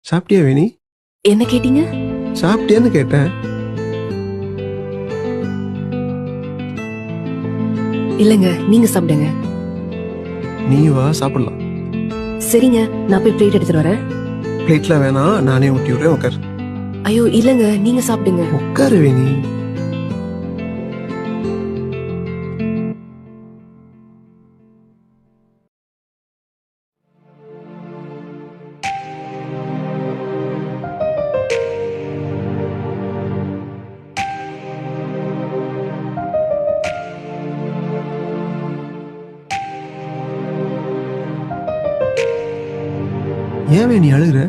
சாப்பிட்டியா வேணி? என்ன கேட்டீங்க? சாப்பிட்டியான்னு கேட்டேன். இல்லங்க, நீங்க சாப்பிடுங்க. நீ வா சாப்பிடலாம். சரிங்க, நான் போய் பிளேட் எடுத்துட்டு வரேன். பிளேட்ல வேணாம், நானே ஊட்டி விடுறேன். உட்கார். ஐயோ இல்லங்க, நீங்க சாப்பிடுங்க. உட்காரு வேணி. ஏன் வேணி அழுகுற?